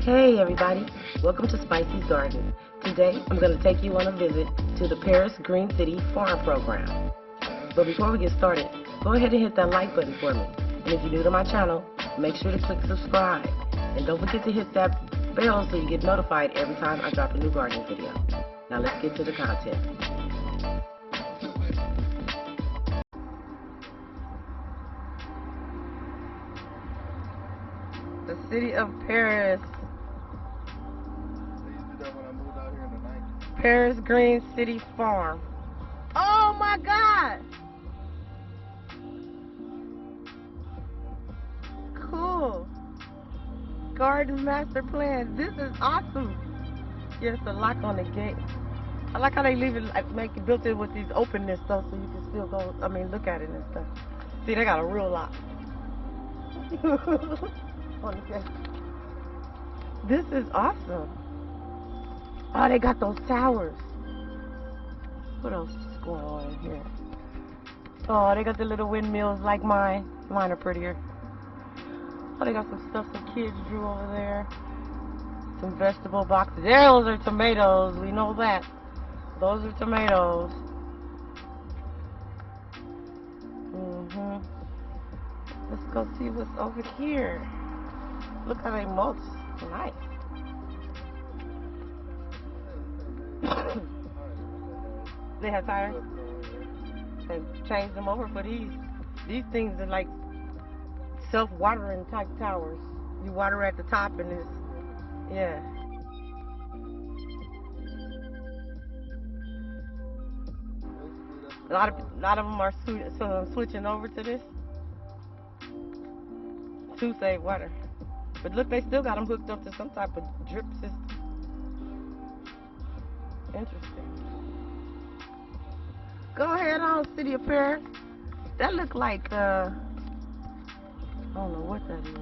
Hey everybody, welcome to Spicey's Garden. Today I'm going to take you on a visit to the Perris Green City Farm program. But before we get started, go ahead and hit that like button for me. And if you're new to my channel, make sure to click subscribe. And don't forget to hit that bell so you get notified every time I drop a new gardening video. Now let's get to the content. The City of Perris. Perris Green City Farm. Oh my God! Cool. Garden master plan. This is awesome. Yes, a lock on the gate. I like how they leave it, like built it with these openness stuff so you can still go, look at it and stuff. See, they got a real lock. On the gate. This is awesome. Oh, they got those towers. What else is going on in here? Oh, they got the little windmills like mine. Mine are prettier. Oh, they got some stuff some kids drew over there. Some vegetable boxes. Those are tomatoes. We know that. Those are tomatoes. Let's go see what's over here. Look how they mulch. Nice. They have tires. They changed them over for these. These things are like self-watering type towers. You water at the top and it's, yeah. A lot of them are switching over to this to save water. But look, they still got them hooked up to some type of drip system. Interesting. Go ahead on, City of Perris. That look like, I don't know what that is.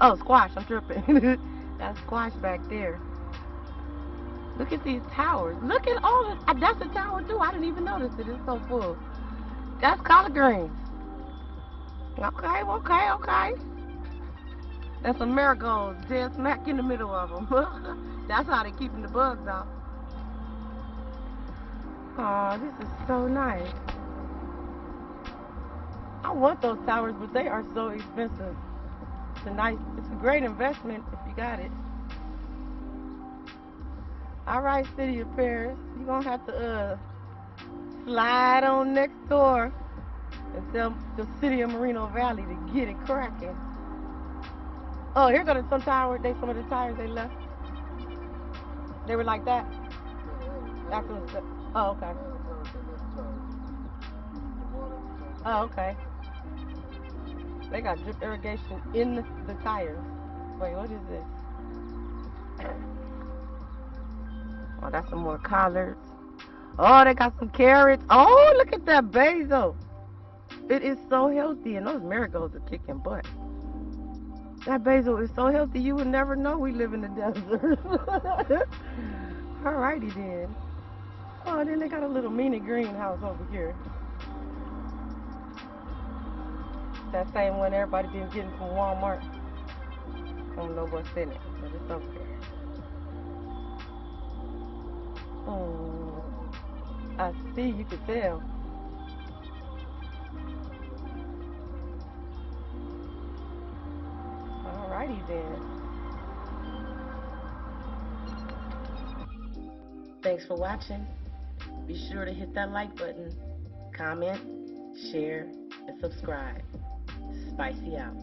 Oh, squash, I'm tripping. That's squash back there. Look at these towers. Look at all this. That's a tower too. I didn't even notice it. It's so full. That's collard greens. Okay. And some marigolds dead smack in the middle of them. That's how they're keeping the bugs out. Oh, this is so nice. I want those towers, but they are so expensive. It's a great investment if you got it. Alright, City of Perris, you're going to have to slide on next door and tell the City of Moreno Valley to get it cracking. Oh, here go some towers. Some of the tires they left. They were like that? After the, oh, okay. Oh, okay. They got drip irrigation in the tires. Wait, what is this? Oh, that's some more collards. Oh, they got some carrots. Oh, look at that basil. It is so healthy, and those marigolds are kicking butt. That basil is so healthy, you would never know we live in the desert. Alrighty then. Oh, then they got a little mini greenhouse over here. That same one everybody been getting from Walmart. I don't know what's in it, but it's over there. Oh, I see, you can tell. Alrighty then. Thanks for watching. Be sure to hit that like button, comment, share, and subscribe. Spicey out.